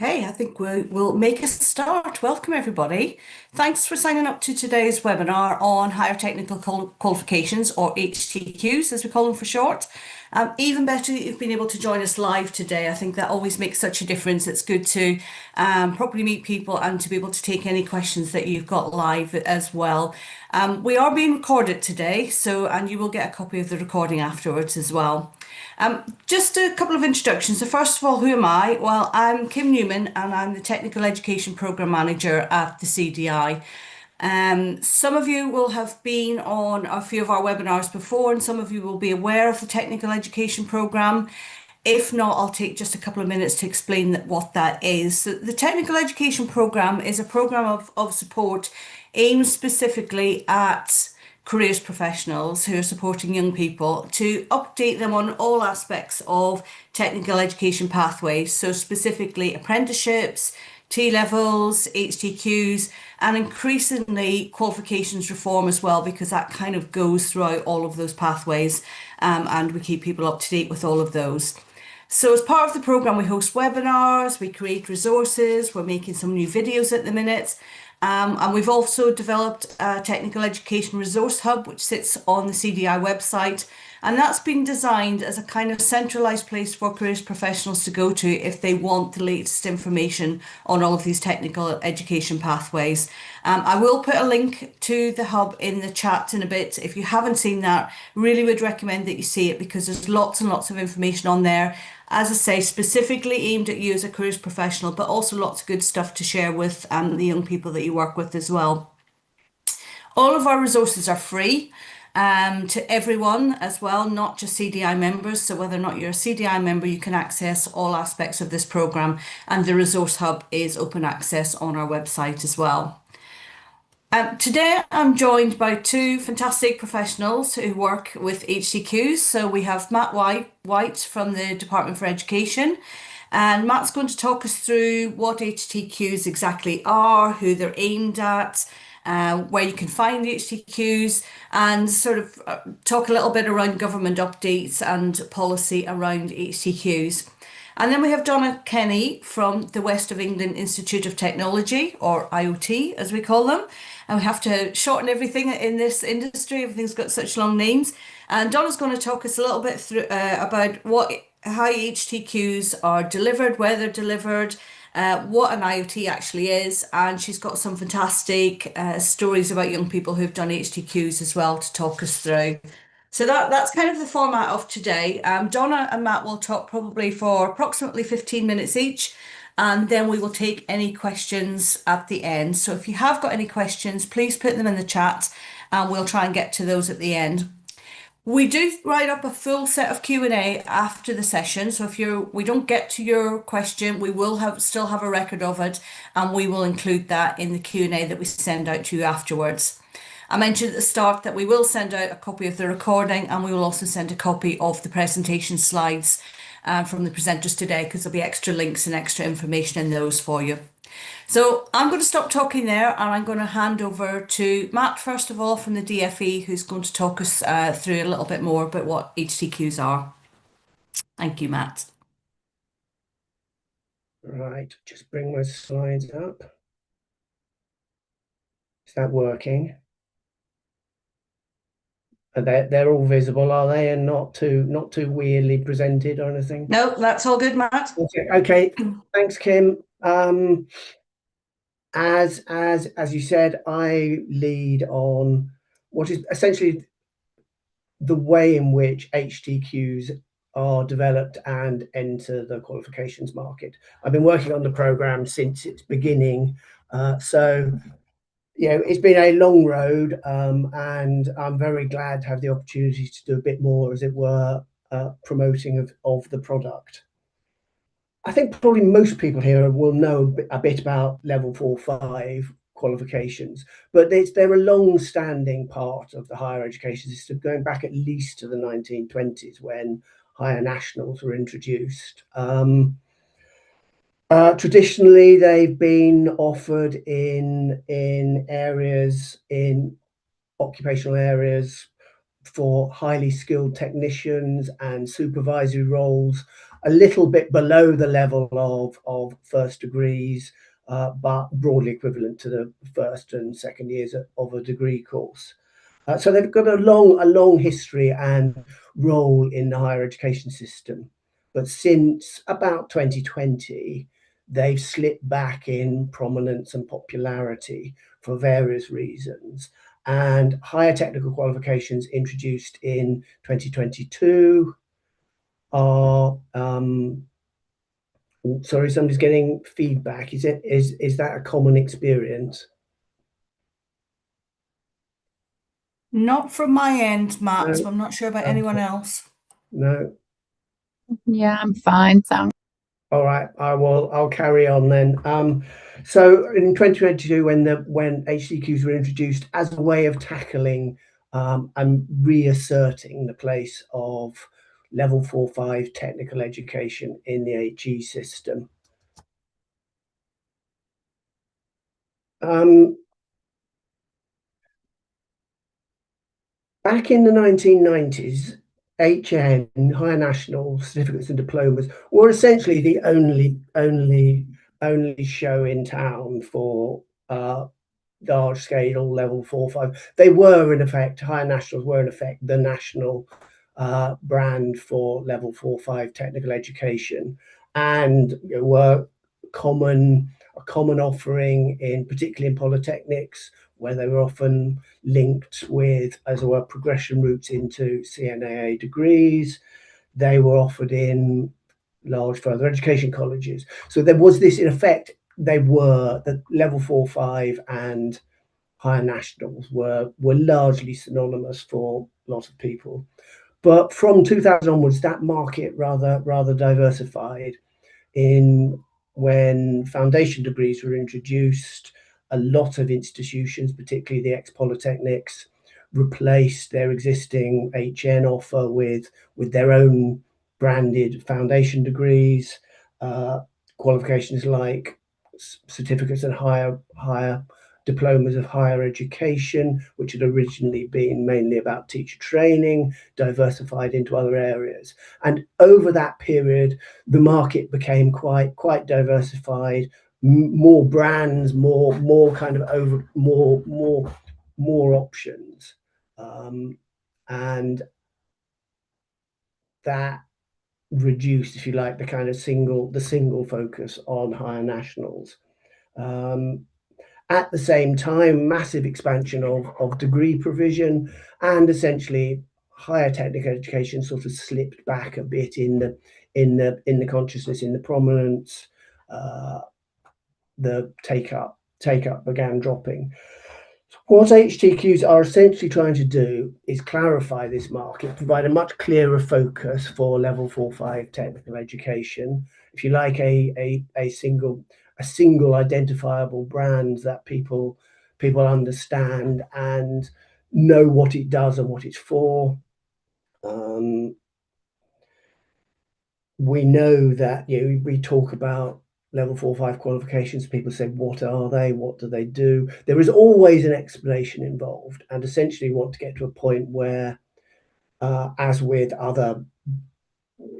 Okay, I think we'll make a start. Welcome, everybody. Thanks for signing up to today's webinar on Higher Technical Qualifications, or HTQs, as we call them for short. Even better that you've been able to join us live today. I think that always makes such a difference. It's good to properly meet people and to be able to take any questions that you've got live as well. We are being recorded today, and you will get a copy of the recording afterwards as well. Just a couple of introductions. So first of all, who am I? Well, I'm Kim Newman and I'm the Technical Education Programme Manager at the CDI. Some of you will have been on a few of our webinars before, and some of you will be aware of the Technical Education Programme. If not, I'll take just a couple of minutes to explain what that is. So the Technical Education Programme is a programme of support aimed specifically at careers professionals who are supporting young people to update them on all aspects of technical education pathways. So specifically apprenticeships, T-levels, HTQs, and increasingly qualifications reform as well, because that kind of goes throughout all of those pathways, and we keep people up to date with all of those. So as part of the programme, we host webinars, we create resources, we're making some new videos at the minute. And we've also developed a technical education resource hub, which sits on the CDI website. And that's been designed as a kind of centralised place for careers professionals to go to if they want the latest information on all of these technical education pathways. I will put a link to the hub in the chat in a bit. If you haven't seen that, really would recommend that you see it, because there's lots and lots of information on there. As I say, specifically aimed at you as a careers professional, but also lots of good stuff to share with the young people that you work with as well. All of our resources are free to everyone as well, not just CDI members. So whether or not you're a CDI member, you can access all aspects of this programme, and the resource hub is open access on our website as well. Today I'm joined by two fantastic professionals who work with HTQs. So we have Matt White from the Department for Education, and Matt's going to talk us through what HTQs exactly are, who they're aimed at, where you can find the HTQs, and sort of talk a little bit around government updates and policy around HTQs. And then we have Donna Kenny from the West of England Institute of Technology, or IoT as we call them. And we have to shorten everything in this industry. Everything's got such long names. And Donna's going to talk us a little bit through about how HTQs are delivered, where they're delivered, what an IoT actually is. And she's got some fantastic stories about young people who've done HTQs as well to talk us through. So that's kind of the format of today. Donna and Matt will talk probably for approximately 15 minutes each, and then we will take any questions at the end. So if you have got any questions, please put them in the chat and we'll try and get to those at the end. We do write up a full set of Q&A after the session. So if we don't get to your question, we will still have a record of it, and we will include that in the Q&A that we send out to you afterwards. I mentioned at the start that we will send out a copy of the recording, and we will also send a copy of the presentation slides from the presenters today, because there'll be extra links and extra information in those for you. So I'm going to stop talking there, and I'm going to hand over to Matt, first of all, from the DFE, who's going to talk us through a little bit more about what HTQs are. Thank you, Matt. Right, just bring my slides up. Is that working? They're all visible, are they, and not too weirdly presented or anything? No, that's all good, Matt. Okay. Thanks, Kim. As you said, I lead on what is essentially the way in which HTQs are developed and enter the qualifications market. I've been working on the program since its beginning, so it's been a long road, and I'm very glad to have the opportunity to do a bit more, as it were, promoting of the product. I think probably most people here will know a bit about level 4-5 qualifications, but they're a long-standing part of the higher education system, going back at least to the 1920s, when higher nationals were introduced. Traditionally, they've been offered in occupational areas for highly skilled technicians and supervisory roles, a little bit below the level of first degrees, but broadly equivalent to the first and second years of a degree course. So they've got a long history and role in the higher education system. But since about 2020, they've slipped back in prominence and popularity for various reasons. And higher technical qualifications introduced in 2022 are sorry, somebody's getting feedback. Is that a common experience? Not from my end, Matt, so No, I'm not sure about anyone else. no. Yeah, I'm fine. Sound All right, I'll carry on then. So in 2022, when HTQs were introduced as a way of tackling and reasserting the place of level 4/5 technical education in the HE system. Back in the 1990s, HN, Higher National Certificates and Diplomas, were essentially the only show in town for large scale level 4/5. They were in effect, Higher Nationals were in effect the national brand for level 4/5 technical education, and were a common offering in particularly in polytechnics, where they were often linked with, as it were, progression routes into CNAA degrees. They were offered in large further education colleges. So there was this, in effect, they were the level 4/5 and higher nationals were largely synonymous for lots of people. But from 2000 onwards, that market rather diversified. In when foundation degrees were introduced, a lot of institutions, particularly the ex-polytechnics, replaced their existing HN offer with their own branded foundation degrees, qualifications like certificates and higher diplomas of higher education, which had originally been mainly about teacher training, diversified into other areas. And over that period, the market became quite diversified, more brands, more kind of over more options, and that reduced, if you like, the kind of single focus on higher nationals. At the same time, massive expansion of degree provision, and essentially higher technical education sort of slipped back a bit in the consciousness, in the prominence. The take up began dropping. What HTQs are essentially trying to do is clarify this market, provide a much clearer focus for level 4/5 technical education. If you like, a single identifiable brand that people understand and know what it does and what it's for. We know that we talk about level 4/5 qualifications. People say, what are they? What do they do? There is always an explanation involved, and essentially want to get to a point where, as with other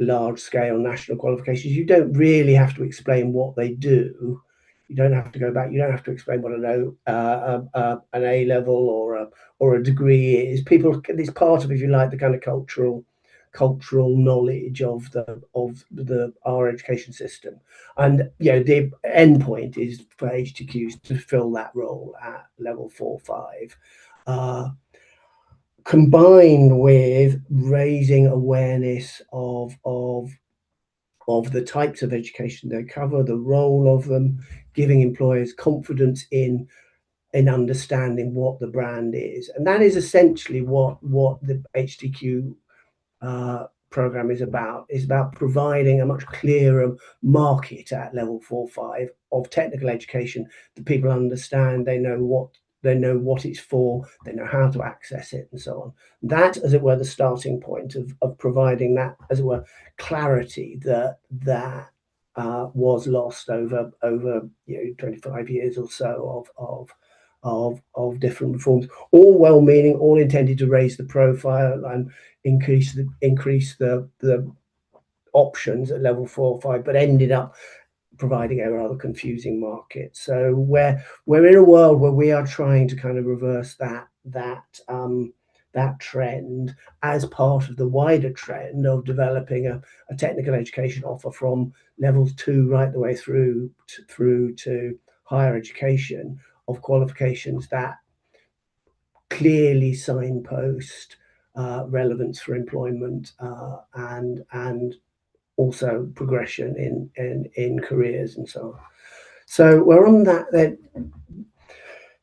large scale national qualifications, you don't really have to explain what they do. You don't have to go back. You don't have to explain what an A level or a degree is. People, it's part of, if you like, the kind of cultural knowledge of our education system. And the end point is for HTQs to fill that role at level 4/5. Combined with raising awareness of the types of education they cover, the role of them, giving employers confidence in understanding what the brand is. And that is essentially what the HTQ program is about providing a much clearer market at level 4/5 of technical education that people understand. They know what it's for, they know how to access it, and so on. That, as it were, the starting point of providing that, as it were, clarity that was lost over 25 years or so of different reforms, all well-meaning, all intended to raise the profile and increase the options at level 4 or 5, but ended up providing a rather confusing market. So we're in a world where we are trying to kind of reverse that trend as part of the wider trend of developing a technical education offer from levels 2 right the way through to higher education, of qualifications that clearly signpost relevance for employment and also progression in careers and so on. So we're on that.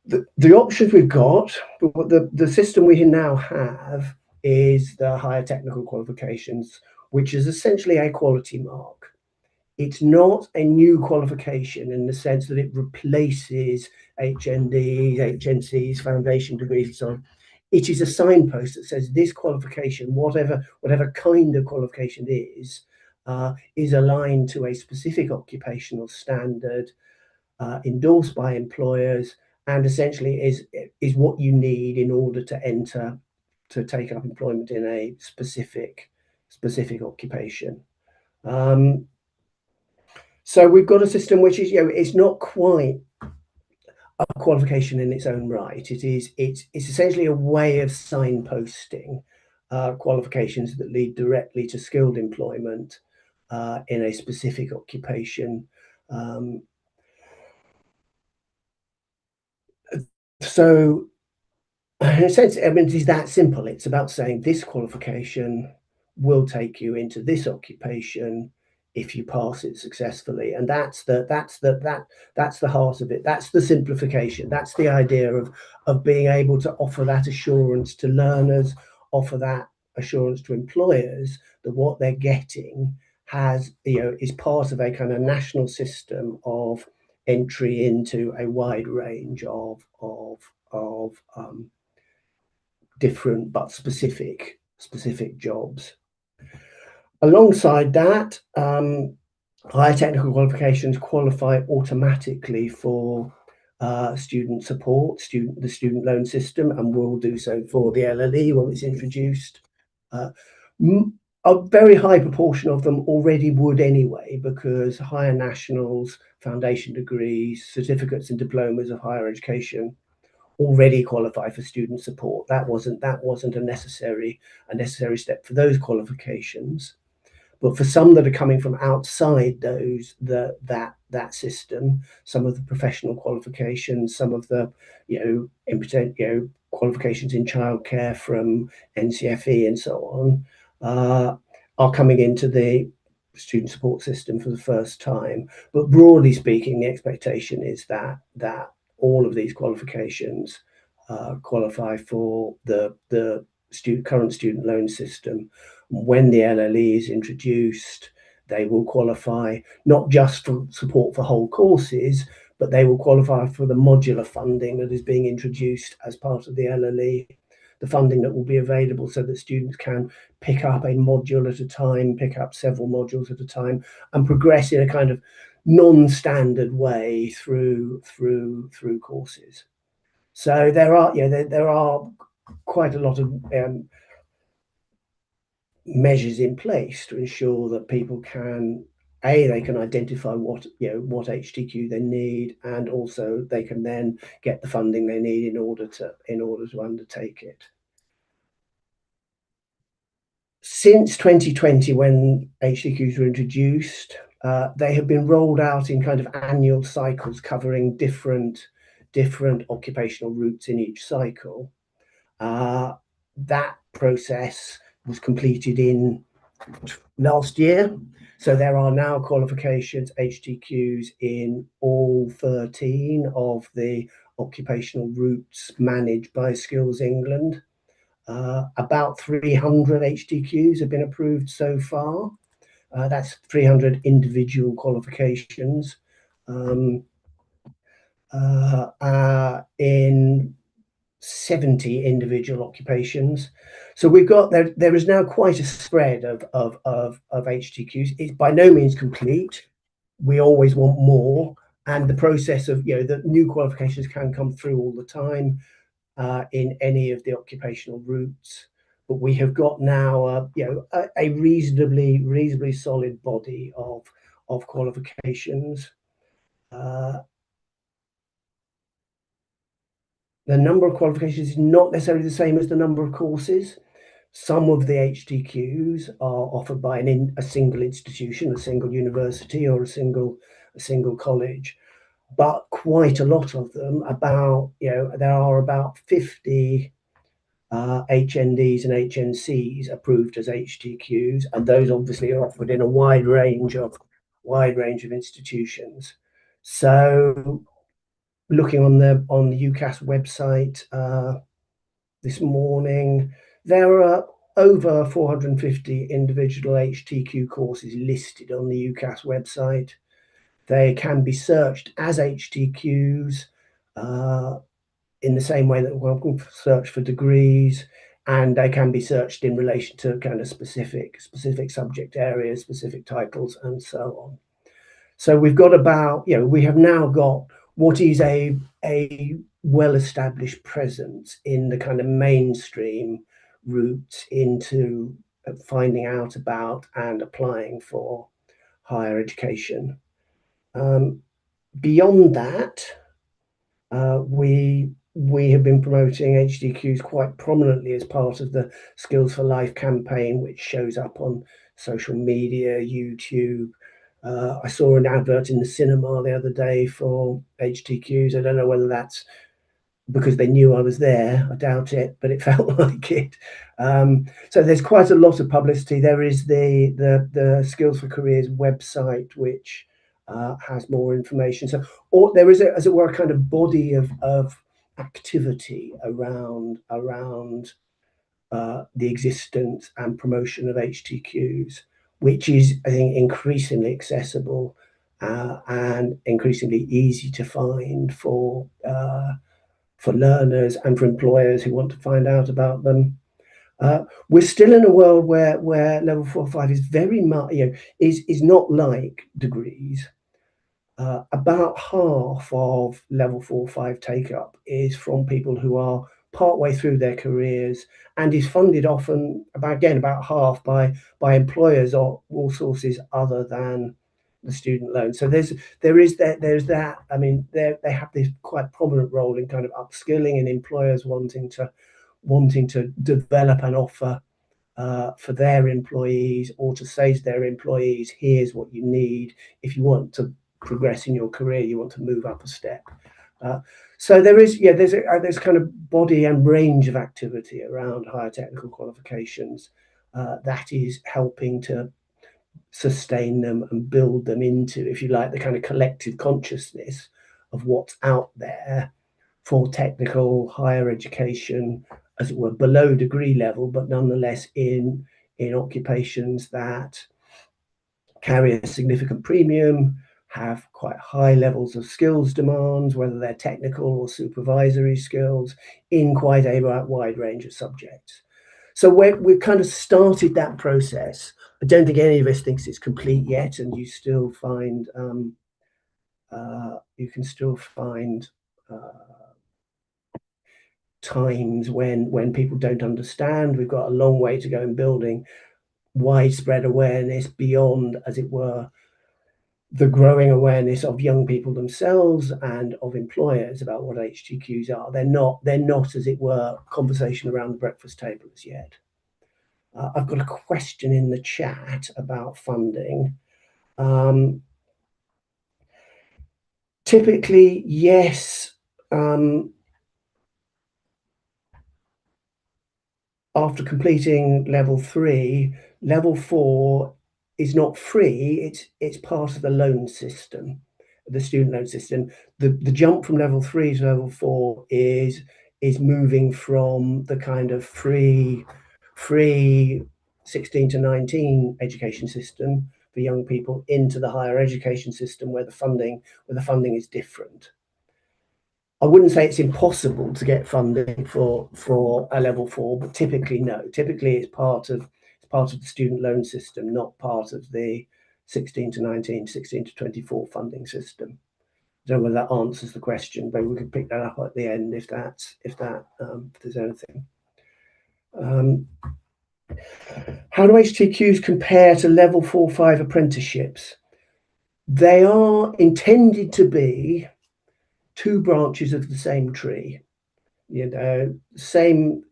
The options we've got, the system we now have is the higher technical qualifications, which is essentially a quality mark. It's not a new qualification in the sense that it replaces HNDs, HNCs, foundation degrees, and so on. It is a signpost that says this qualification, whatever kind of qualification it is aligned to a specific occupational standard endorsed by employers, and essentially is what you need in order to take up employment in a specific occupation. So we've got a system which is, it's not quite a qualification in its own right. It's essentially a way of signposting qualifications that lead directly to skilled employment in a specific occupation. So in a sense, I mean, it is that simple. It's about saying this qualification will take you into this occupation if you pass it successfully, and that's the heart of it. That's the simplification. That's the idea of being able to offer that assurance to learners, offer that assurance to employers that what they're getting is part of a kind of national system of entry into a wide range of different but specific jobs. Alongside that, higher technical qualifications qualify automatically for student support, the student loan system, and will do so for the LLE when it's introduced. A very high proportion of them already would anyway, because higher nationals, foundation degrees, certificates and diplomas of higher education already qualify for student support. That wasn't a necessary step for those qualifications. But for some that are coming from outside that system, some of the professional qualifications, some of the qualifications in childcare from NCFE and so on, are coming into the student support system for the first time. But broadly speaking, the expectation is that all of these qualifications qualify for the current student loan system. When the LLE is introduced, they will qualify not just for support for whole courses, but they will qualify for the modular funding that is being introduced as part of the LLE, the funding that will be available so that students can pick up a module at a time, pick up several modules at a time, and progress in a kind of non-standard way through courses. So there are quite a lot of measures in place to ensure that people can they can identify what HTQ they need, and also they can then get the funding they need in order to undertake it. Since 2020, when HTQs were introduced, they have been rolled out in kind of annual cycles covering different occupational routes in each cycle. That process was completed in last year. So there are now qualifications, HTQs, in all 13 of the occupational routes managed by Skills England. About 300 HTQs have been approved so far. That's 300 individual qualifications in 70 individual occupations. So we've got there is now quite a spread of HTQs. It's by no means complete. We always want more, and the process of the new qualifications can come through all the time in any of the occupational routes. we have got now a reasonably solid body of qualifications. The number of qualifications is not necessarily the same as the number of courses. Some of the HTQs are offered by a single institution, a single university, or a single college, but quite a lot of them, there are about 50 HNDs and HNCs approved as HTQs, and those obviously are offered in a wide range of institutions. So, looking on the UCAS website this morning, there are over 450 individual HTQ courses listed on the UCAS website. They can be searched as HTQs in the same way that one can search for degrees, and they can be searched in relation to kind of specific subject areas, specific titles, and so on. So we've got we have now got what is a well-established presence in the kind of mainstream routes into finding out about and applying for higher education. Beyond that, we have been promoting HTQs quite prominently as part of the Skills for Life campaign, which shows up on social media, YouTube. I saw an advert in the cinema the other day for HTQs. I don't know whether that's because they knew I was there. I doubt it, but it felt like it. So there's quite a lot of publicity. There is the Skills for Careers website, which has more information. So there is, as it were, a kind of body of activity around the existence and promotion of HTQs, which is, I think, increasingly accessible and increasingly easy to find for learners and for employers who want to find out about them. We're still in a world where level 4 or 5 is very much, is not like degrees. About half of level 4 or 5 take up is from people who are partway through their careers, and is funded often about half by employers or all sources other than the student loan. So there's that. I mean, they have this quite prominent role in kind of upskilling and employers wanting to develop an offer for their employees, or to say to their employees, here's what you need if you want to progress in your career, you want to move up a step. So there's kind of body and range of activity around higher technical qualifications that is helping to sustain them and build them into, if you like, the kind of collective consciousness of what's out there for technical higher education, as it were, below degree level, but nonetheless in occupations that carry a significant premium, have quite high levels of skills demands, whether they're technical or supervisory skills, in quite a wide range of subjects. So we've kind of started that process. I don't think any of us thinks it's complete yet, and you still find times when people don't understand. We've got a long way to go in building widespread awareness beyond, as it were, the growing awareness of young people themselves and of employers about what HTQs are. They're not, as it were, conversation around the breakfast table as yet. I've got a question in the chat about funding. Typically, yes. After completing level 3, level 4 is not free. It's part of the loan system, the student loan system. The jump from level 3 to level 4 is moving from the kind of free 16 to 19 education system for young people into the higher education system where the funding is different. I wouldn't say it's impossible to get funding for a level 4, but typically no. Typically it's part of the student loan system, not part of the 16 to 19, 16 to 24 funding system. I don't know whether that answers the question, but we could pick that up at the end if there's anything. How do HTQs compare to level 4-5 apprenticeships? They are intended to be two branches of the same tree, same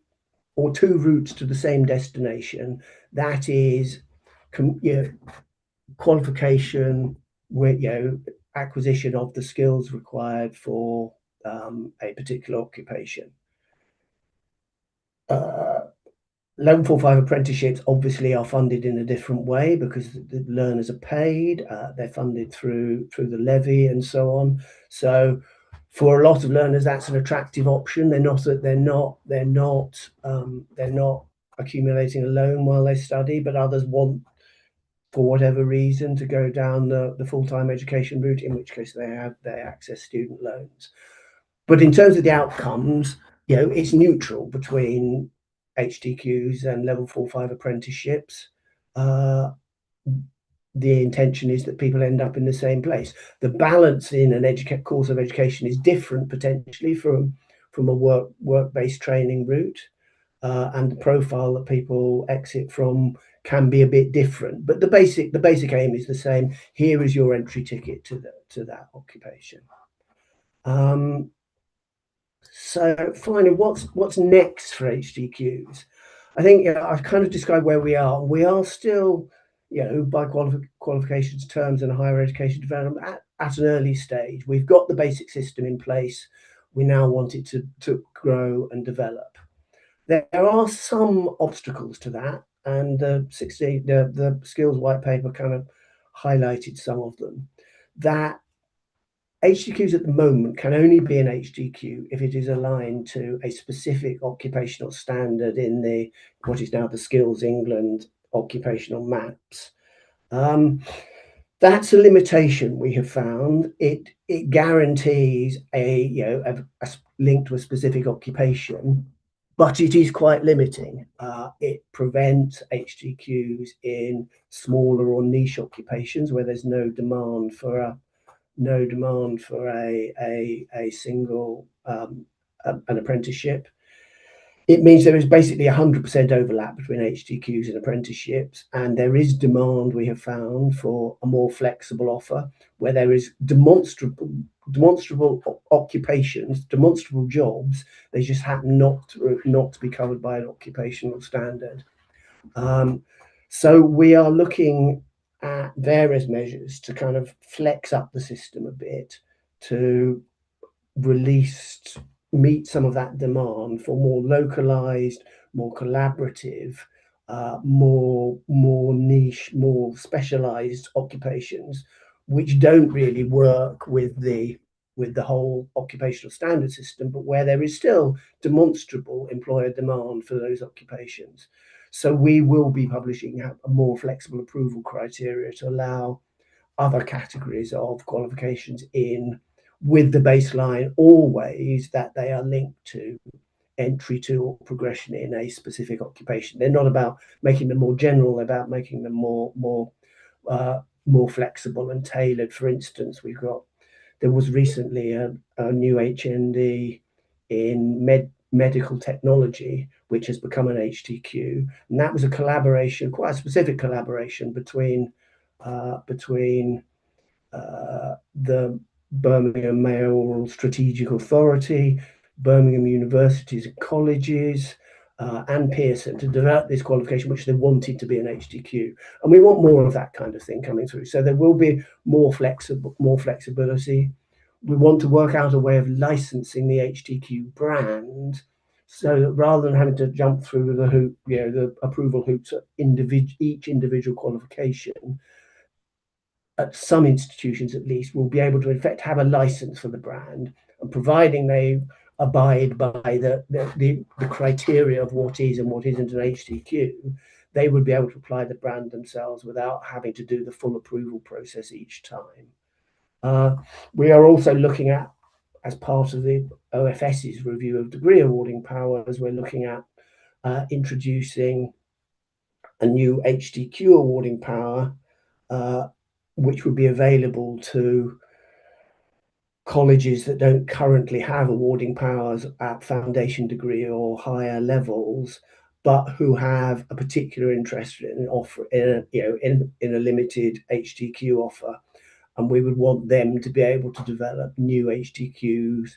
or two routes to the same destination. That is, qualification with acquisition of the skills required for a particular occupation. Level 4-5 apprenticeships obviously are funded in a different way because the learners are paid. They're funded through the levy and so on. So for a lot of learners, that's an attractive option. They're not accumulating a loan while they study, but others want, for whatever reason, to go down the full-time education route, in which case they access student loans. But in terms of the outcomes, it's neutral between HTQs and level 4-5 apprenticeships. The intention is that people end up in the same place. The balance in an course of education is different potentially from a work-based training route, and the profile that people exit from can be a bit different. But the basic aim is the same. Here is your entry ticket to that occupation. So finally, what's next for HTQs? I think I've kind of described where we are. We are still, by qualifications terms and higher education development at an early stage. We've got the basic system in place. We now want it to grow and develop. There are some obstacles to that, and the skills white paper kind of highlighted some of them. That HTQs at the moment can only be an HTQ if it is aligned to a specific occupational standard in what is now the Skills England occupational maps. That's a limitation we have found. It guarantees a link to a specific occupation, but it is quite limiting. It prevents HTQs in smaller or niche occupations where there's no demand for a single an apprenticeship. It means there is basically 100% overlap between HTQs and apprenticeships, and there is demand, we have found, for a more flexible offer where there is demonstrable occupations, demonstrable jobs. They just happen not to be covered by an occupational standard. So we are looking at various measures to kind of flex up the system a bit to meet some of that demand for more localized, more collaborative, more niche, more specialized occupations, which don't really work with the whole occupational standard system, but where there is still demonstrable employer demand for those occupations. So we will be publishing a more flexible approval criteria to allow other categories of qualifications in, with the baseline always that they are linked to entry to or progression in a specific occupation. They're not about making them more general, they're about making them more flexible and tailored. For instance, there was recently a new HND in medical technology, which has become an HTQ, and that was a collaboration, quite a specific collaboration between the Birmingham Mayoral Strategic Authority, Birmingham Universities and Colleges, and Pearson to develop this qualification, which they wanted to be an HTQ. And we want more of that kind of thing coming through. So there will be more flexibility. We want to work out a way of licensing the HTQ brand, so that rather than having to jump through the hoop, the approval hoops at each individual qualification, at some institutions at least, will be able to in fact have a license for the brand, and providing they abide by the criteria of what is and what isn't an HTQ, they would be able to apply the brand themselves without having to do the full approval process each time. We are also looking at, as part of the OFS's review of degree awarding powers, we're looking at introducing a new HTQ awarding power, which would be available to colleges that don't currently have awarding powers at foundation degree or higher levels, but who have a particular interest in in a limited HTQ offer, and we would want them to be able to develop new HTQs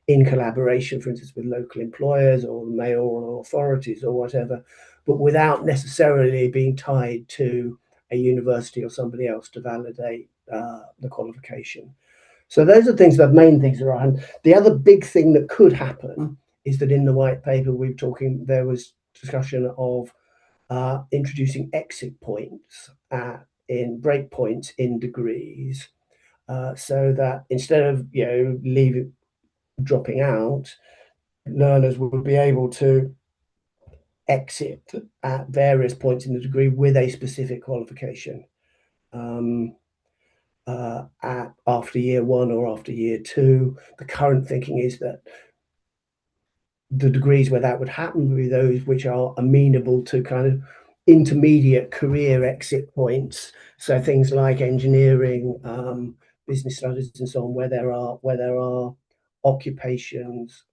in collaboration, for instance, with local employers or mayoral authorities or whatever, but without necessarily being tied to a university or somebody else to validate the qualification. So those are things, the main things that are on. The other big thing that could happen is that in the white paper there was discussion of introducing exit points in breakpoints in degrees, so that instead of dropping out, learners would be able to exit at various points in the degree with a specific qualification. After year one or after year two, the current thinking is that the degrees where that would happen would be those which are amenable to kind of intermediate career exit points. So things like engineering, business studies, and so on, where there are occupations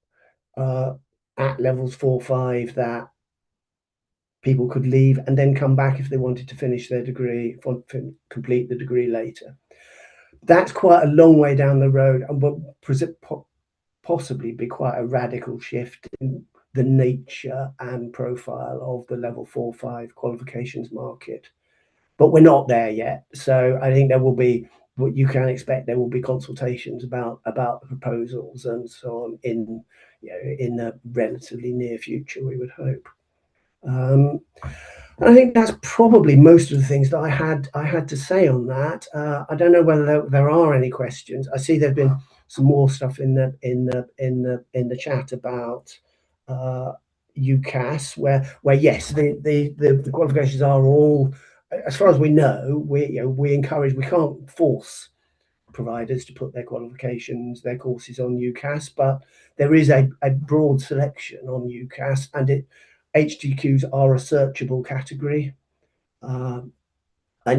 at levels 4, 5 that people could leave and then come back if they wanted to finish their degree, complete the degree later. That's quite a long way down the road, and will possibly be quite a radical shift in the nature and profile of the level 4, 5 qualifications market. But we're not there yet. So I think there will be, what you can expect, there will be consultations about the proposals and so on in the relatively near future, we would hope. I think that's probably most of the things that I had to say on that. I don't know whether there are any questions. I see there've been some more stuff in the chat about UCAS, where yes, the qualifications are all, as far as we know, we encourage, we can't force providers to put their qualifications, their courses on UCAS, but there is a broad selection on UCAS, and HTQs are a searchable category, and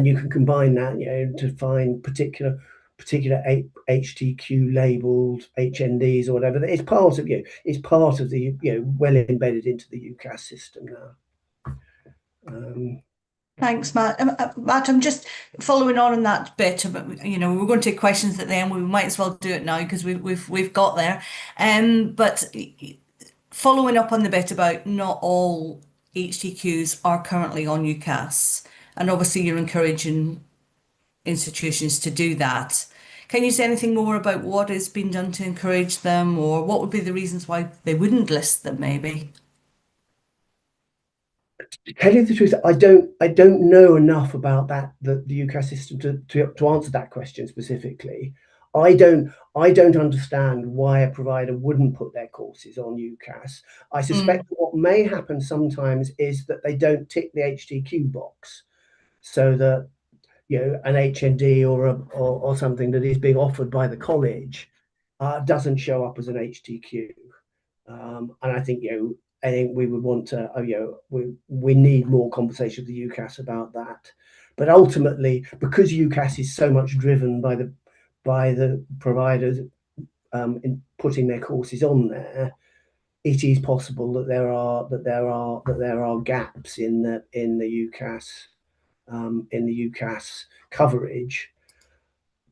you can combine that, to find particular HTQ labeled HNDs or whatever. It's part of the well embedded into the UCAS system now. Thanks, Matt. Matt, I'm just following on that bit. But we're going to take questions at the end. We might as well do it now because we've got there. But following up on the bit about not all HTQs are currently on UCAS, and obviously you're encouraging institutions to do that. Can you say anything more about what is being done to encourage them, or what would be the reasons why they wouldn't list them, maybe? To tell you the truth, I don't know enough about the UCAS system to answer that question specifically. I don't understand why a provider wouldn't put their courses on UCAS. I suspect what may happen sometimes is that they don't tick the HTQ box, so that an HND or something that is being offered by the college doesn't show up as an HTQ. And I think we would want to, we need more conversation with the UCAS about that. But ultimately, because UCAS is so much driven by the providers in putting their courses on there, it is possible that there are gaps in the UCAS coverage.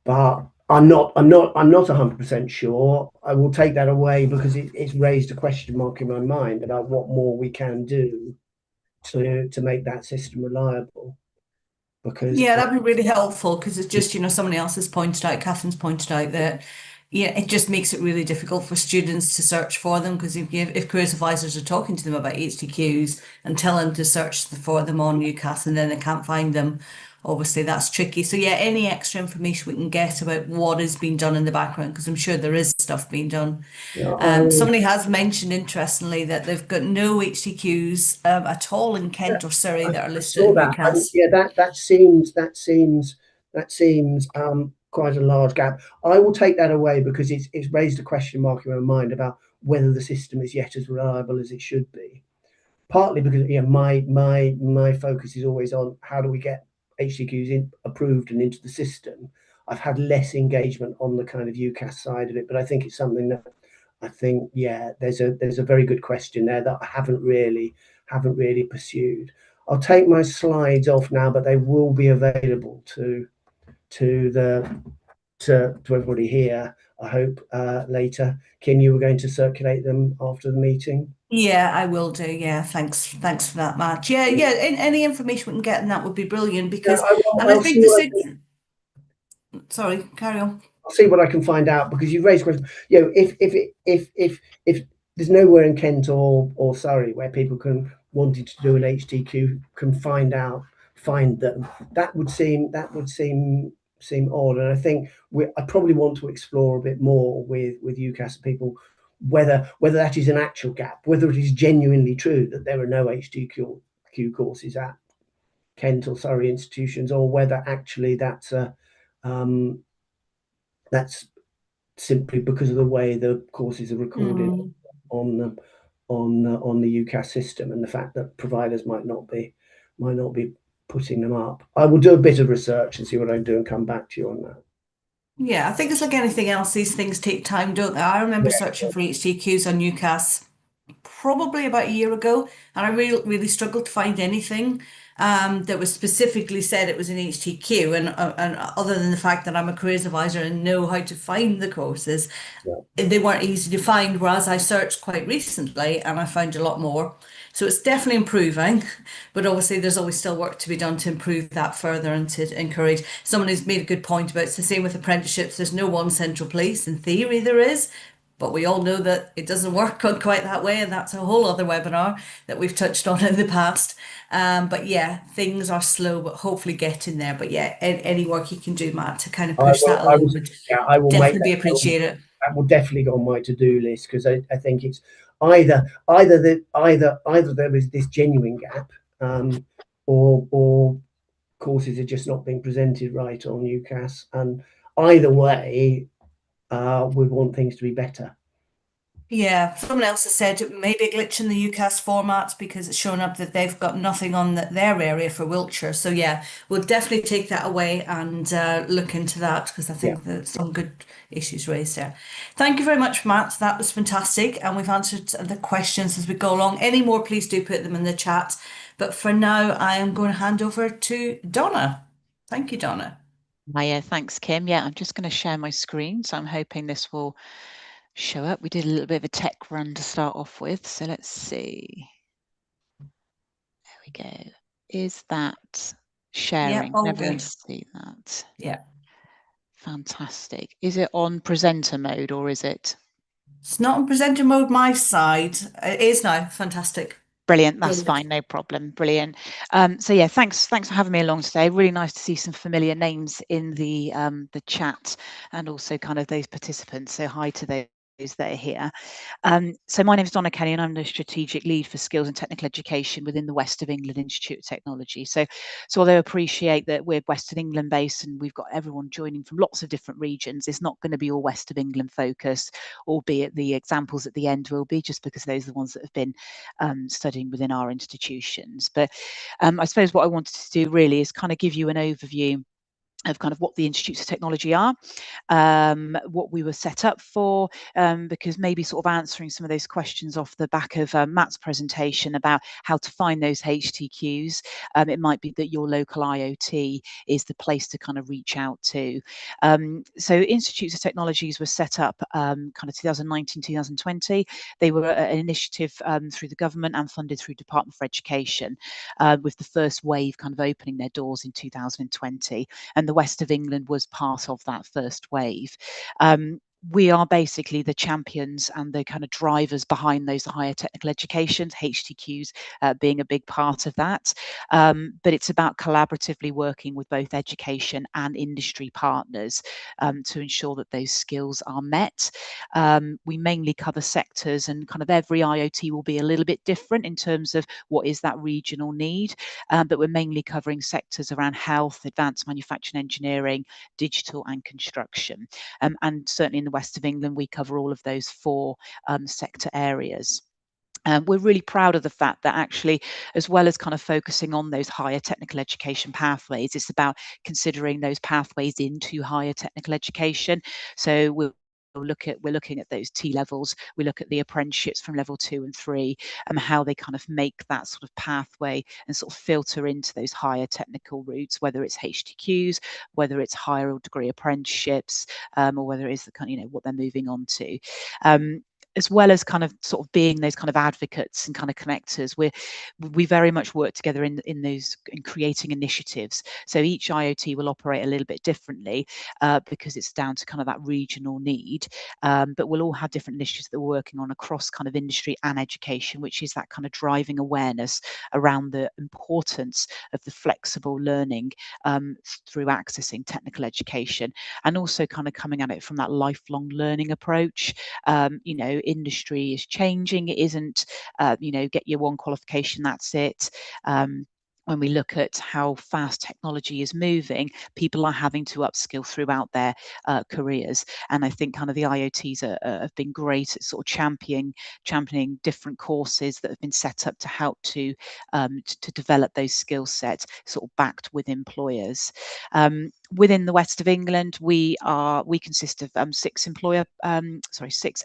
But I'm not 100% sure. I will take that away because it's raised a question mark in my mind about what more we can do to make that system reliable. Because Yeah, that'd be really helpful because it's just, somebody else has pointed out, Catherine's pointed out that, it just makes it really difficult for students to search for them because if careers advisors are talking to them about HTQs and telling them to search for them on UCAS and then they can't find them, obviously that's tricky. So yeah, any extra information we can get about what is being done in the background, because I'm sure there is stuff being done. Somebody has mentioned interestingly that they've got no HTQs at all in Kent or Surrey that are listed in UCAS. That seems quite a large gap. I will take that away because it's raised a question mark in my mind about whether the system is yet as reliable as it should be. Partly because my focus is always on how do we get HTQs approved and into the system. I've had less engagement on the kind of UCAS side of it, but I think it's something that there's a very good question there that I haven't really haven't really pursued. I'll take my slides off now, but they will be available to everybody here, I hope, later. Kim, you were going to circulate them after the meeting? Yeah, I will do. Yeah, thanks for that, Matt. Yeah, yeah. Any information we can get, and that would be brilliant Yeah, because, I will, and I I'll think see the what I sig. can, Sorry, carry on. I'll see what I can find out, because you've raised questions. You know, if there's nowhere in Kent or Surrey where people can wanting to do an HTQ can find them, that would seem odd. And I think I probably want to explore a bit more with UCAS people whether that is an actual gap, whether it is genuinely true that there are no HTQ courses at Kent or Surrey institutions, or whether actually that's simply because of the way the courses are recorded on the UCAS system, and the fact that providers might not be putting them up. I will do a bit of research and see what I can do and come back to you on that. Yeah, I think it's like anything else. These things take time, don't they? I remember searching for HTQs on UCAS probably about a year ago, and I really struggled to find anything that was specifically said it was an HTQ. And other than the fact that I'm a careers advisor and know how to find the courses, Yeah. they weren't easy to find. Whereas I searched quite recently and I found a lot more. So it's definitely improving, but obviously there's always still work to be done to improve that further and to encourage. Someone who's made a good point about it's the same with apprenticeships. There's no one central place. In theory, there is, but we all know that it doesn't work on quite that way, and that's a whole other webinar that we've touched on in the past. But yeah, things are slow, but hopefully getting there. But yeah, any work you can do, Matt, to kind of push that along would I will make definitely be appreciated. that will definitely go on my to-do list, because I think it's either there is this genuine gap, or courses are just not being presented right on UCAS, and either way, we want things to be better. Yeah, someone else has said it may be a glitch in the UCAS format because it's showing up that they've got nothing on their area for Wiltshire. So yeah, we'll definitely take that away and look into that because I Yeah. think there's some good issues raised there. Thank you very much, Matt. That was fantastic, and we've answered the questions as we go along. Any more, please do put them in the chat. But for now, I am going to hand over to Donna. Thank you, Donna. Yeah, thanks, Kim. Yeah, I'm just going to share my screen. So I'm hoping this will show up. We did a little bit of a tech run to start off with. So let's see. There we go. Is that sharing? Yeah, all Can everyone good. see that? Yeah. Fantastic. Is it on presenter mode or is it? It's not on presenter mode my side. It is now. Fantastic. Brilliant. That's Brilliant. fine. No problem. Brilliant. So yeah, thanks for having me along today. Really nice to see some familiar names in the chat, and also kind of those participants. So hi to those that are here. So my name is Donna Kenny, and I'm the strategic lead for skills and technical education within the West of England Institute of Technology. So although I appreciate that we're West of England based and we've got everyone joining from lots of different regions, it's not going to be all West of England focused, albeit the examples at the end will be, just because those are the ones that have been studying within our institutions. But I suppose what I wanted to do really is kind of give you an overview of kind of what the Institutes of Technology are, what we were set up for, because maybe sort of answering some of those questions off the back of Matt's presentation about how to find those HTQs, it might be that your local IoT is the place to kind of reach out to. So Institutes of Technologies were set up kind of 2019, 2020. They were an initiative through the government and funded through Department for Education, with the first wave kind of opening their doors in 2020. And the West of England was part of that first wave. We are basically the champions and the kind of drivers behind those higher technical educations, HTQs being a big part of that. But it's about collaboratively working with both education and industry partners to ensure that those skills are met. We mainly cover sectors, and kind of every IoT will be a little bit different in terms of what is that regional need. But we're mainly covering sectors around health, advanced manufacturing engineering, digital and construction. And certainly in the West of England, we cover all of those four sector areas. We're really proud of the fact that actually, as well as kind of focusing on those higher technical education pathways, it's about considering those pathways into higher technical education. So we'll we're looking at those T levels. We look at the apprenticeships from level 2 and 3, and how they kind of make that sort of pathway and sort of filter into those higher technical routes, whether it's HTQs, whether it's higher degree apprenticeships, or whether it is the kind of, what they're moving on to. As well as kind of sort of being those kind of advocates and kind of connectors, we very much work together in creating initiatives. So each IoT will operate a little bit differently, because it's down to kind of that regional need. But we'll all have different initiatives that we're working on across kind of industry and education, which is that kind of driving awareness around the importance of the flexible learning through accessing technical education, and also kind of coming at it from that lifelong learning approach. Industry is changing. It isn't, get your one qualification, that's it. When we look at how fast technology is moving, people are having to upskill throughout their careers. And I think kind of the IoTs have been great at sort of championing different courses that have been set up to help to develop those skill sets, sort of backed with employers. Within the west of England, we consist of six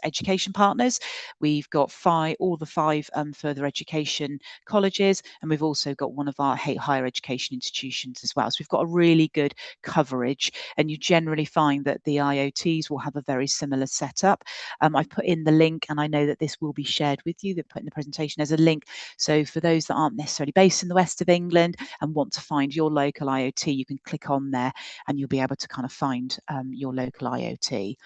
education partners. We've got all the five further education colleges, and we've also got one of our higher education institutions as well. So we've got a really good coverage, and you generally find that the IoTs will have a very similar setup. I've put in the link, and I know that this will be shared with you. They've put in the presentation as a link. So for those that aren't necessarily based in the west of England and want to find your local IoT, you can click on there and you'll be able to kind of find your local IoT.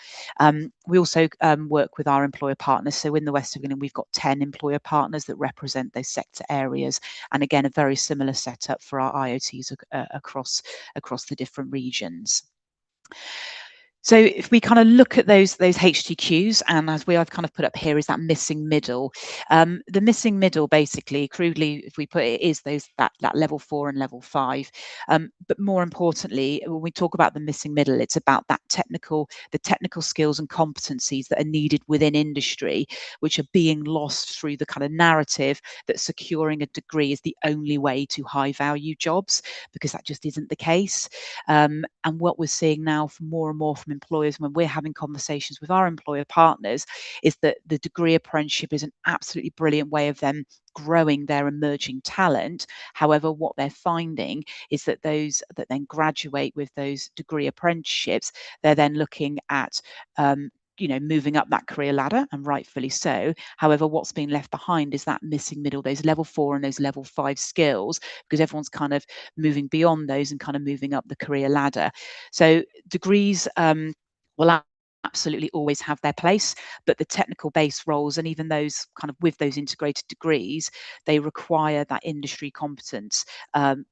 We also work with our employer partners. So in the west of England, we've got 10 employer partners that represent those sector areas. And again, a very similar setup for our IoTs across the different regions. So if we kind of look at those HTQs, and as I've kind of put up here is that missing middle. The missing middle, basically, crudely, if we put it, is that level 4 and level 5. But more importantly, when we talk about the missing middle, it's about the technical skills and competencies that are needed within industry, which are being lost through the kind of narrative that securing a degree is the only way to high value jobs, because that just isn't the case. And what we're seeing now from more and more from employers when we're having conversations with our employer partners is that the degree apprenticeship is an absolutely brilliant way of them growing their emerging talent. However, what they're finding is that those that then graduate with those degree apprenticeships, they're then looking at moving up that career ladder, and rightfully so. However, what's being left behind is that missing middle, those level 4 and those level 5 skills, because everyone's kind of moving beyond those and kind of moving up the career ladder. So degrees will absolutely always have their place, but the technical based roles, and even those kind of with those integrated degrees, they require that industry competence,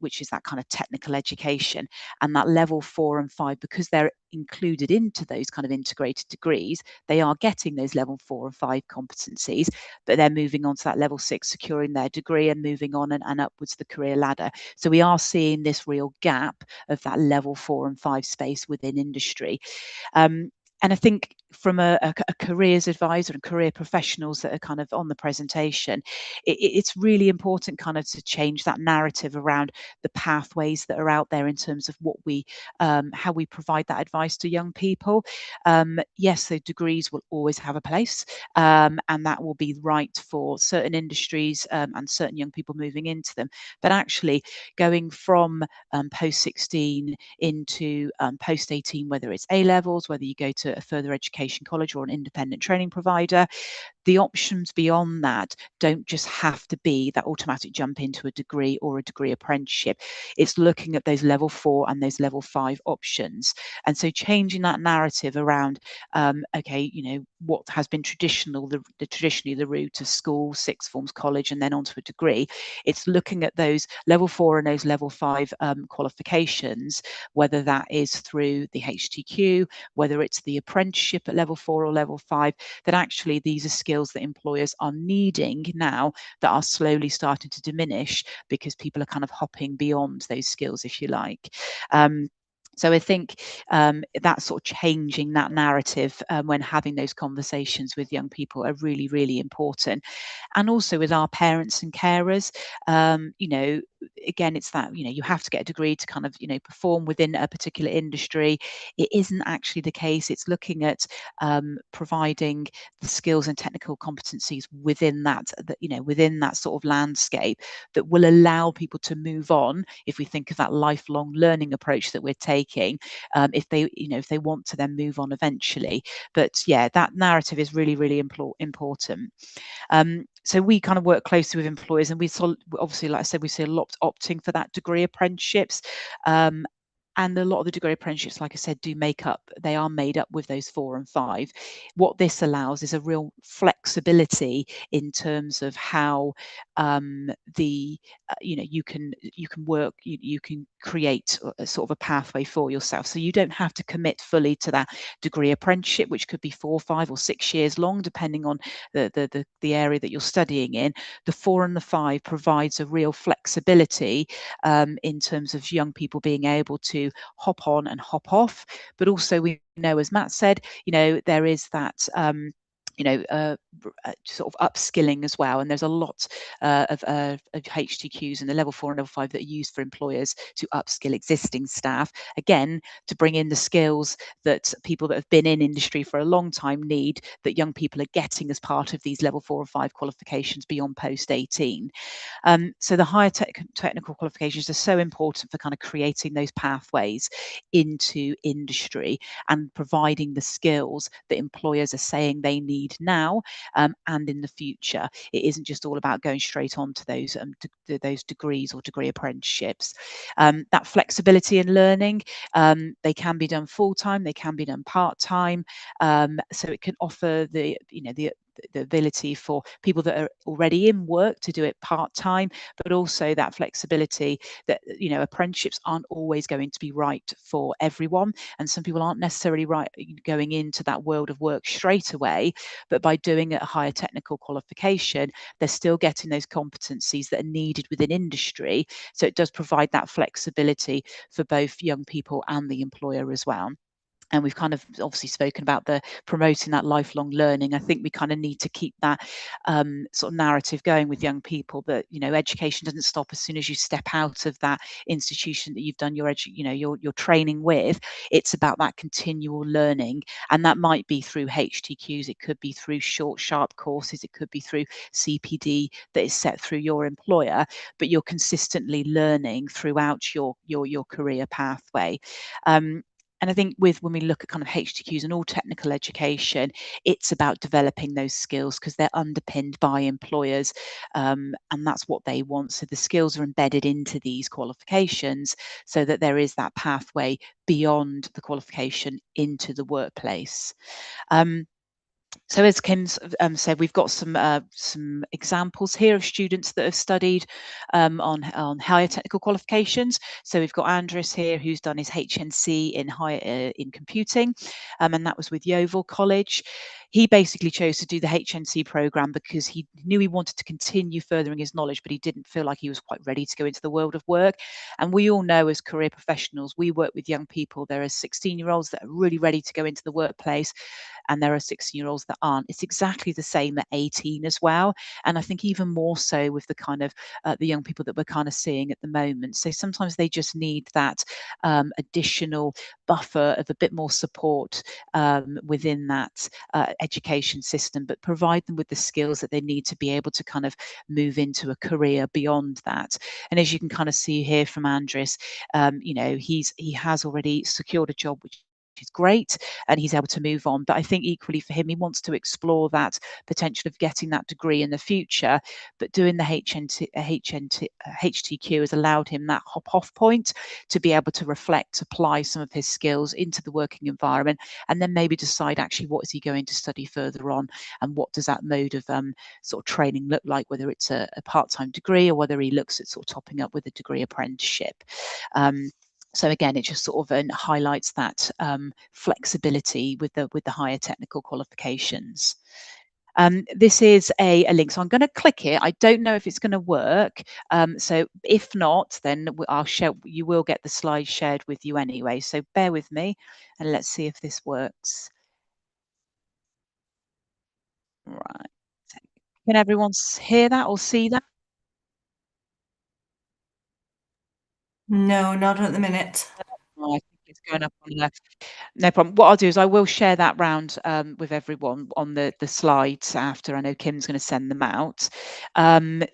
which is that kind of technical education. And that level 4 and 5, because they're included into those kind of integrated degrees, they are getting those level 4 and 5 competencies, but they're moving on to that level 6, securing their degree and moving on and upwards the career ladder. So we are seeing this real gap of that level 4 and 5 space within industry. And I think from a careers advisor and career professionals that are kind of on the presentation, it's really important kind of to change that narrative around the pathways that are out there in terms of what how we provide that advice to young people. Yes, the degrees will always have a place, and that will be right for certain industries and certain young people moving into them. But actually going from post 16 into post 18, whether it's A levels, whether you go to a further education college or an independent training provider, the options beyond that don't just have to be that automatic jump into a degree or a degree apprenticeship. It's looking at those level 4 and those level 5 options. And so changing that narrative around, what has been traditionally the route of school, sixth forms, college, and then onto a degree. It's looking at those level 4 and those level 5 qualifications, whether that is through the HTQ, whether it's the apprenticeship at level 4 or level 5, that actually these are skills that employers are needing now that are slowly starting to diminish because people are kind of hopping beyond those skills, if you like. So I think that's sort of changing that narrative when having those conversations with young people are really, really important. And also with our parents and carers, you know, again, it's that, you know, you have to get a degree to kind of, you know, perform within a particular industry. It isn't actually the case. It's looking at providing the skills and technical competencies within that, you know, within that sort of landscape that will allow people to move on. If we think of that lifelong learning approach that we're taking, if they, you know, if they want to then move on eventually. But yeah, that narrative is really, really important. So we kind of work closely with employers, and we saw, obviously, like I said, we see a lot opting for that degree apprenticeships. And a lot of the degree apprenticeships, like I said, they are made up with those 4 and 5. What this allows is a real flexibility in terms of how you know, you can work, you can create a sort of a pathway for yourself. So you don't have to commit fully to that degree apprenticeship, which could be 4, 5 or 6 years long, depending on the area that you're studying in. The 4 and the 5 provides a real flexibility in terms of young people being able to hop on and hop off. But also, we know, as Matt said, you know, there is that you know, sort of upskilling as well. And there's a lot of HTQs in the level 4 and level 5 that are used for employers to upskill existing staff, again, to bring in the skills that people that have been in industry for a long time need, that young people are getting as part of these level 4 and 5 qualifications beyond post 18. So the higher technical qualifications are so important for kind of creating those pathways into industry and providing the skills that employers are saying they need now and in the future. It isn't just all about going straight on to those degrees or degree apprenticeships. That flexibility in learning, they can be done full time, they can be done part time, so it can offer the, you know, the ability for people that are already in work to do it part-time, but also that flexibility that, you know, apprenticeships aren't always going to be right for everyone, and some people aren't necessarily right going into that world of work straight away, but by doing a higher technical qualification, they're still getting those competencies that are needed within industry. So it does provide that flexibility for both young people and the employer as well. And we've kind of obviously spoken about the promoting that lifelong learning. I think we kind of need to keep that sort of narrative going with young people, that, you know, education doesn't stop as soon as you step out of that institution that you've done your training with. It's about that continual learning, and that might be through HTQs, it could be through short, sharp courses, it could be through CPD that is set through your employer, but you're consistently learning throughout your career pathway. And I think when we look at kind of HTQs and all technical education, it's about developing those skills because they're underpinned by employers, and that's what they want. So the skills are embedded into these qualifications so that there is that pathway beyond the qualification into the workplace. So as Kim said, we've got some examples here of students that have studied on higher technical qualifications. So we've got Andres here, who's done his HNC in computing, and that was with Yeovil College. He basically chose to do the HNC program because he knew he wanted to continue furthering his knowledge, but he didn't feel like he was quite ready to go into the world of work. And we all know, as career professionals, we work with young people. There are 16-year-olds that are really ready to go into the workplace, and there are 16-year-olds that aren't. It's exactly the same at 18 as well. And I think even more so with the kind of the young people that we're kind of seeing at the moment. So sometimes they just need that additional buffer of a bit more support within that education system, but provide them with the skills that they need to be able to kind of move into a career beyond that. And as you can kind of see here from Andres, you know, he has already secured a job, which is great, and he's able to move on. But I think equally for him, he wants to explore that potential of getting that degree in the future, but doing the HTQ has allowed him that hop off point to be able to reflect, apply some of his skills into the working environment, and then maybe decide actually what is he going to study further on, and what does that mode of sort of training look like, whether it's a part-time degree or whether he looks at sort of topping up with a degree apprenticeship. So again, it just sort of highlights that flexibility with the higher technical qualifications. This is a link, so I'm going to click it. I don't know if it's going to work. So if not, then I'll share. You will get the slides shared with you anyway. So bear with me, and let's see if this works. Right. Can everyone hear that or see that? No, not at the minute. Oh, I think it's going up on there. No problem. What I'll do is I will share that round with everyone on the slides after. I know Kim's going to send them out.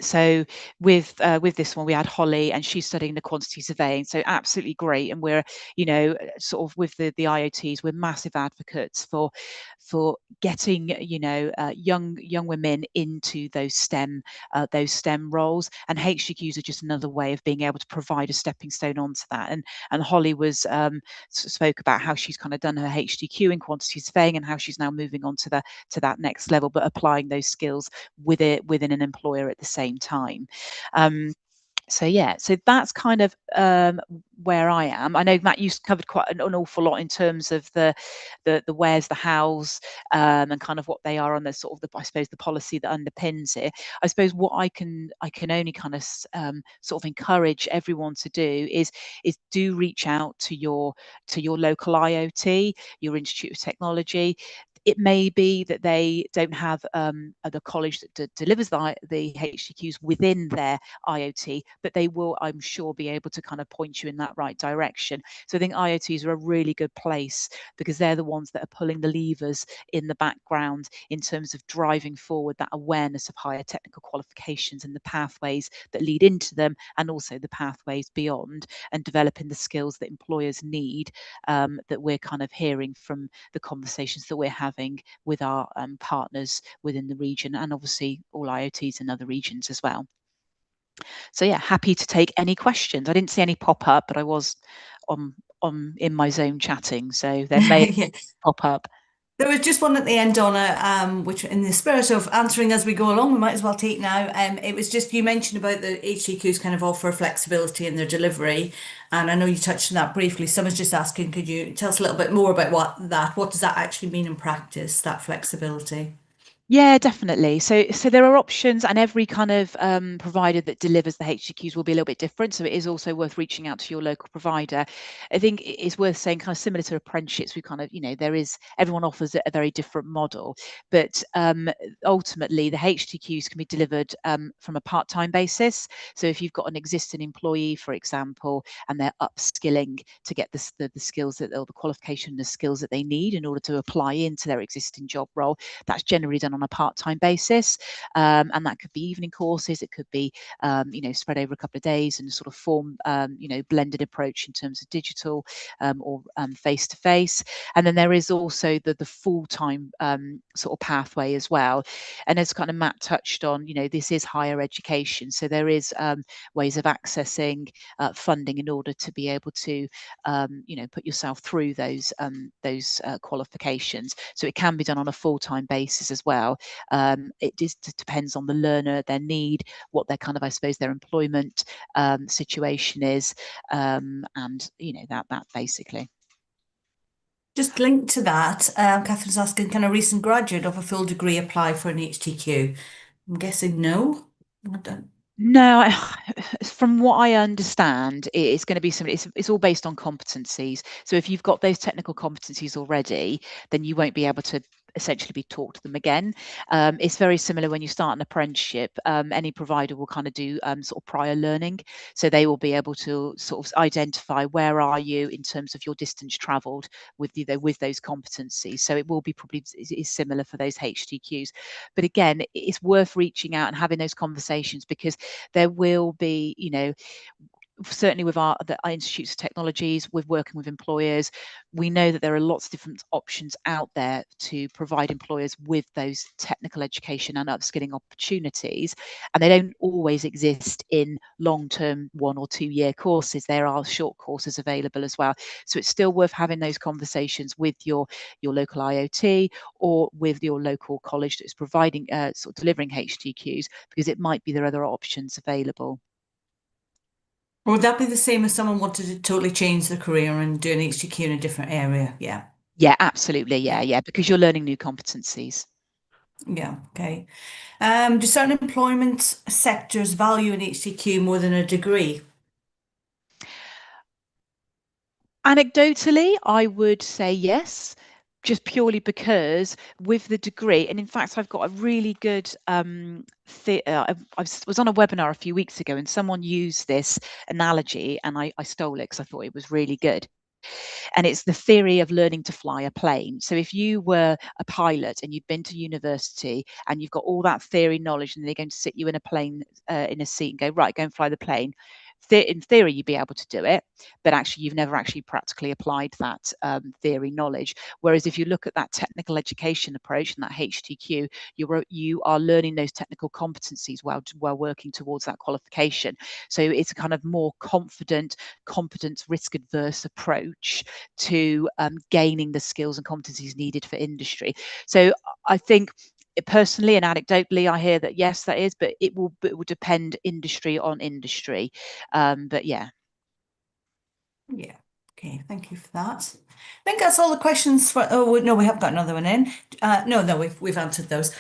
So with this one, we had Holly, and she's studying the quantity surveying. So absolutely great. And we're, you know, sort of with the IoTs, we're massive advocates for getting, you know, young women into those STEM roles. And HTQs are just another way of being able to provide a stepping stone onto that. And Holly was spoke about how she's kind of done her HTQ in quantity surveying and how she's now moving on to that next level, but applying those skills within an employer at the same time. So yeah, so that's kind of where I am. I know Matt, you covered quite an awful lot in terms of the where's, the hows, and kind of what they are on the sort of the, I suppose, the policy that underpins it. I suppose what I can only kind of sort of encourage everyone to do is do reach out to your local IoT, your Institute of Technology. It may be that they don't have the college that delivers the HTQs within their IoT, but they will, I'm sure, be able to kind of point you in that right direction. So I think IoTs are a really good place because they're the ones that are pulling the levers in the background in terms of driving forward that awareness of higher technical qualifications and the pathways that lead into them, and also the pathways beyond, and developing the skills that employers need, that we're kind of hearing from the conversations that we're having with our partners within the region, and obviously all IoTs in other regions as well. So yeah, happy to take any questions. I didn't see any pop up, but I was on in my zone chatting, so there may Yeah. pop up. There was just one at the end, Donna, which in the spirit of answering as we go along, we might as well take now. It was just, you mentioned about the HTQs kind of offer flexibility in their delivery. And I know you touched on that briefly. Someone's just asking, could you tell us a little bit more about what does that actually mean in practice, that flexibility? Yeah, definitely. So there are options, and every kind of provider that delivers the HTQs will be a little bit different. So it is also worth reaching out to your local provider. I think it's worth saying, kind of similar to apprenticeships, we kind of, you know, there is, everyone offers a very different model, but ultimately the HTQs can be delivered from a part-time basis. So if you've got an existing employee, for example, and they're upskilling to get the skills that, or the qualification, the skills that they need in order to apply into their existing job role, that's generally done on a part-time basis, and that could be evening courses, it could be you know, spread over a couple of days and sort of form you know, blended approach in terms of digital or face-to-face. And then there is also the full-time sort of pathway as well. And as kind of Matt touched on, you know, this is higher education, so there is ways of accessing funding in order to be able to you know, put yourself through those qualifications. So it can be done on a full-time basis as well. It just depends on the learner, their need, what their kind of, I suppose, their employment situation is, and you know, that basically. Just linked to that, Catherine's asking, can a recent graduate of a full degree apply for an HTQ? I'm guessing no. I don't. No, from what I understand, it's going to be something. It's all based on competencies. So if you've got those technical competencies already, then you won't be able to essentially be taught to them again. It's very similar when you start an apprenticeship. Any provider will kind of do sort of prior learning, so they will be able to sort of identify where are you in terms of your distance travelled with with those competencies. So it will be probably is similar for those HTQs. But again, it's worth reaching out and having those conversations, because there will be, you know, certainly with our institutes of technologies, with working with employers, we know that there are lots of different options out there to provide employers with those technical education and upskilling opportunities, and they don't always exist in long-term 1 or 2 year courses. There are short courses available as well, so it's still worth having those conversations with your local IoT or with your local college that's providing sort of delivering HTQs, because it might be there are other options available. Would that be the same if someone wanted to totally change their career and do an HTQ in a different area? Yeah. Yeah, absolutely. Yeah. Yeah, because you're learning new competencies. Yeah, okay. Do certain employment sectors value an HTQ more than a degree? Anecdotally, I would say yes, just purely because with the degree, and in fact, I've got a really good I was on a webinar a few weeks ago, and someone used this analogy, and I stole it because I thought it was really good. And it's the theory of learning to fly a plane. So if you were a pilot and you've been to university and you've got all that theory knowledge, and they're going to sit you in a plane, in a seat, and go, right, go and fly the plane. In theory, you'd be able to do it, but actually, you've never actually practically applied that theory knowledge. Whereas if you look at that technical education approach and that HTQ, you are learning those technical competencies while working towards that qualification. So it's a kind of more confident, competent, risk adverse approach to gaining the skills and competencies needed for industry. So I think personally and anecdotally, I hear that yes, that is, but it will depend industry on industry. But yeah. Yeah. Okay, thank you for that. I think that's all the questions for. Oh no, we have got another one in. No, we've answered those.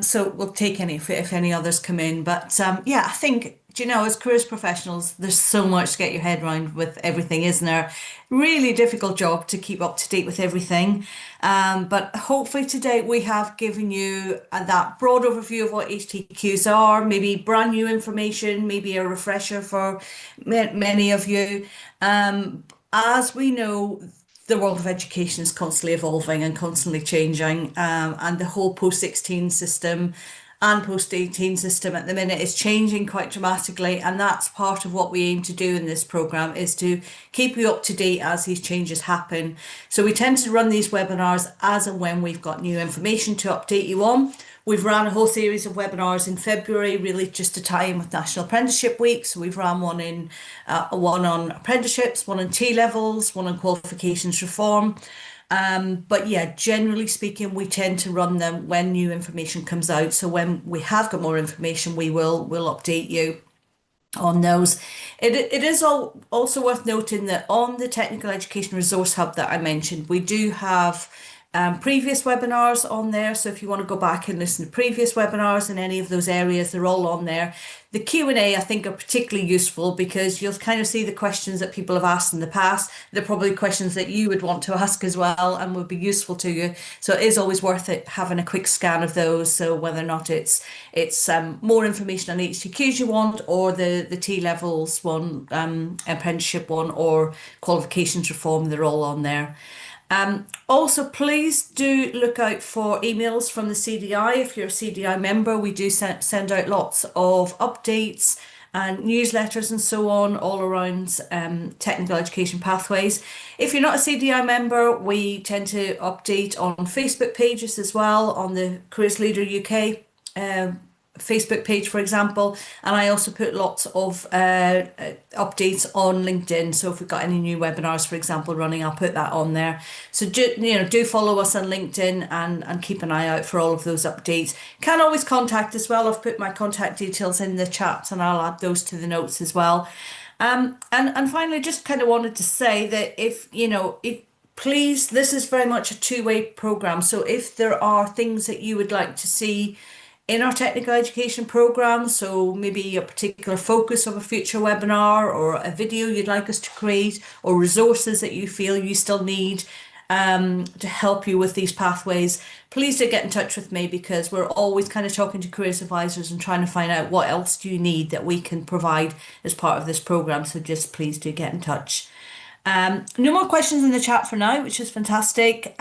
So we'll take any if any others come in. But yeah, I think as careers professionals, there's so much to get your head around with everything, isn't there? Really difficult job to keep up to date with everything. But hopefully today we have given you that broad overview of what HTQs are, maybe brand new information, maybe a refresher for many of you. As we know, the world of education is constantly evolving and constantly changing, and the whole post 16 system and post 18 system at the minute is changing quite dramatically, and that's part of what we aim to do in this program is to keep you up to date as these changes happen. So we tend to run these webinars as and when we've got new information to update you on. We've ran a whole series of webinars in February, really just to tie in with National Apprenticeship Week. So we've ran one on apprenticeships, one on T levels, one on qualifications reform. But yeah, generally speaking, we tend to run them when new information comes out. So when we have got more information, we'll update you on those. It is also worth noting that on the Technical Education Resource Hub that I mentioned, we do have previous webinars on there. So if you want to go back and listen to previous webinars in any of those areas, they're all on there. The Q&A I think are particularly useful because you'll kind of see the questions that people have asked in the past. They're probably questions that you would want to ask as well and would be useful to you. So it is always worth it having a quick scan of those. So whether or not it's more information on HTQs you want, or the T levels one, apprenticeship one, or qualifications reform, they're all on there. Also, please do look out for emails from the CDI. If you're a CDI member, we do send out lots of updates and newsletters and so on all around technical education pathways. If you're not a CDI member, we tend to update on Facebook pages as well, on the Careers Leader UK Facebook page, for example, and I also put lots of updates on LinkedIn. So if we've got any new webinars, for example, running, I'll put that on there. So do follow us on LinkedIn and keep an eye out for all of those updates. Can always contact as well. I've put my contact details in the chat, and I'll add those to the notes as well. And finally, just kind of wanted to say that if please, this is very much a two-way program. So if there are things that you would like to see in our technical education program, so maybe a particular focus of a future webinar or a video you'd like us to create, or resources that you feel you still need to help you with these pathways, please do get in touch with me, because we're always kind of talking to careers advisors and trying to find out what else do you need that we can provide as part of this program. So just please do get in touch. No more questions in the chat for now, which is fantastic.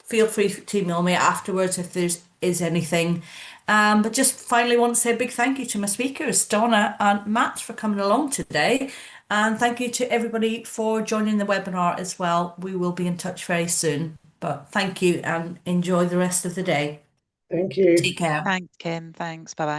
Feel free to email me afterwards if is anything. But just finally want to say a big thank you to my speakers, Donna and Matt, for coming along today. And thank you to everybody for joining the webinar as well. We will be in touch very soon. But thank you and enjoy the rest of the day. Thank you. Take care. Thanks, Kim. Thanks. Bye-bye.